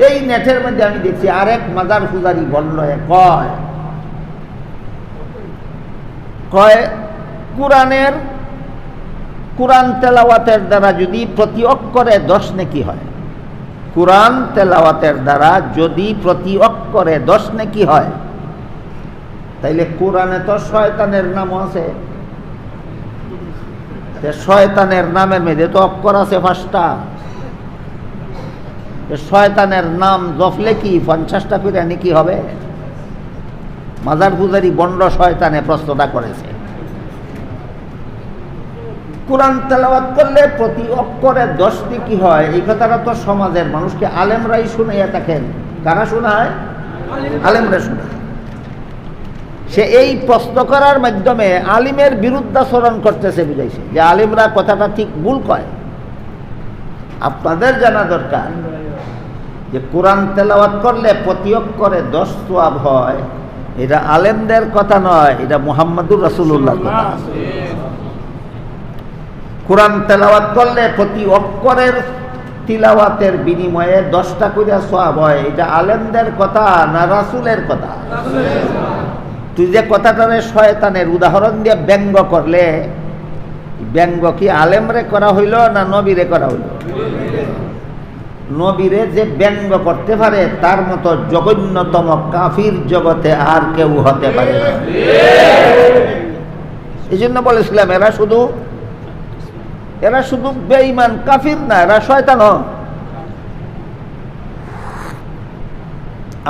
এই নেটের মধ্যে আমি দেখছি আরেক মাজার পূজারি বলল কয় কুরআন তেলাওয়াতের দ্বারা যদি প্রতি অক্ষরে 10 নেকি হয়, কুরআন তেলাওয়াতের দ্বারা যদি প্রতি অক্ষরে 10 নেকি হয়, তাইলে কোরআনে তো শয়তানের নামও আছে। শয়তানের নামের মধ্যে তো অক্ষর আছে 5টা। শয়তানের নাম জপলে কি 50টা করে নাকি হবে? মাজার পূজারি বন্ড শয়তানে প্রশ্নটা করেছে। কোরআন তেলাওয়াত করলে প্রতি অক্ষরে 10 নেকি হয়, এই কথাটা তো সমাজের মানুষকে আলেমরাই শুনাইয়া থাকেন। কারা শোনায়? আলেমরা শোনায়। সে এই প্রশ্ন করার মাধ্যমে আলিমের বিরুদ্ধাচরণ করতেছে, বুঝাইছে যে আলিমরা কথাটা ঠিক ভুল কয়। আপনাদের জানা দরকার যে কোরআন তেলাওয়াত করলে প্রতি অক্ষরে 10 সওয়াব হয়, এটা আলেমদের কথা নয়, এটা মুহাম্মদুর রাসূলুল্লাহর কথা। কোরআন তেলাওয়াত করলে প্রতি অক্ষরের তিলাওয়াতের বিনিময়ে 10টা করে সওয়াব হয়, এটা আলেমদের কথা না রাসূলের কথা? তুই যে কথাটারে শয়তানের উদাহরণ দিয়ে ব্যঙ্গ করলে, ব্যঙ্গ কি আলেমরে করা হইল না নবীরে করা হইল? নবীরে যে ব্যঙ্গ করতে পারে তার মতো জঘন্যতম কাফির জগতে আর কেউ হতে পারে না। এই জন্য বলেছিলাম এরা শুধু বেঈমান কাফির না, এরা শয়তান।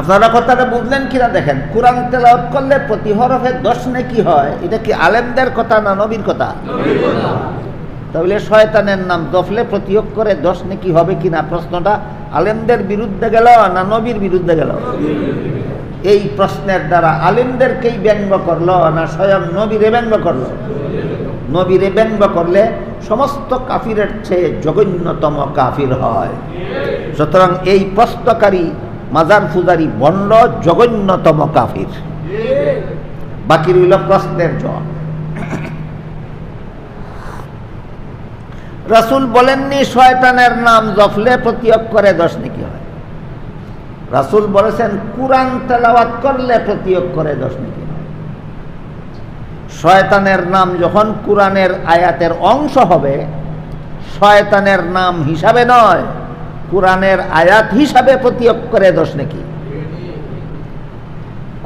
আপনারা কথাটা বুঝলেন কিনা দেখেন। কোরআন তেলাওয়াত করলে প্রতি হরফে 10 নেকি হয়, এটা কি আলেমদের কথা না নবীর কথা? তাহলে শয়তানের নাম জপলে প্রতি অক্ষরে 10 নেকি হবে কিনা প্রশ্নটা আলেমদের বিরুদ্ধে গেল না নবীর বিরুদ্ধে গেল? এই প্রশ্নের দ্বারা আলেমদেরকেই ব্যঙ্গ করলো না স্বয়ং নবীরে ব্যঙ্গ করলো? নবীরে ব্যঙ্গ করলে সমস্ত কাফিরের চেয়ে জঘন্যতম কাফির হয়। সুতরাং এই প্রশ্নকারী মাজার পূজারি বন্ড জঘন্যতম কাফির। বাকি রইল প্রশ্নের জবাব। রাসূল বলেননি শয়তানের নাম জপলে প্রতি অক্ষরে 10 নেকি হয়। রাসূল বলেছেন কুরআন তেলাওয়াত করলে প্রতি অক্ষরে 10 নেকি হয়। শয়তানের নাম যখন কুরআনের আয়াতের অংশ হবে, শয়তানের নাম হিসাবে নয়, কুরআনের আয়াত হিসাবে প্রতি অক্ষরে 10 নেকি।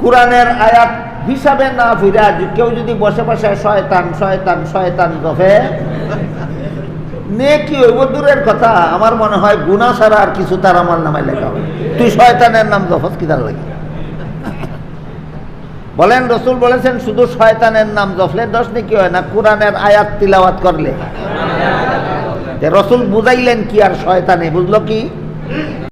কুরআনের আয়াত হিসাবে না ফিরা কেউ যদি বসে বসে শয়তান শয়তান শয়তান জপে, নেকি হইব দূরের কথা, আমার মনে হয় গুনাহ ছাড়া আর কিছু তার আমার নামে লেখা হবে। তুই শয়তানের নাম জপস কি তার লাগে? বলেন রাসূল বলেছেন শুধু শয়তানের নাম জপলে 10 নেকি হয় না কুরআনের আয়াত তিলাওয়াত করলে? রাসূল বুঝাইলেন কি আর শয়তানে বুঝলো কি?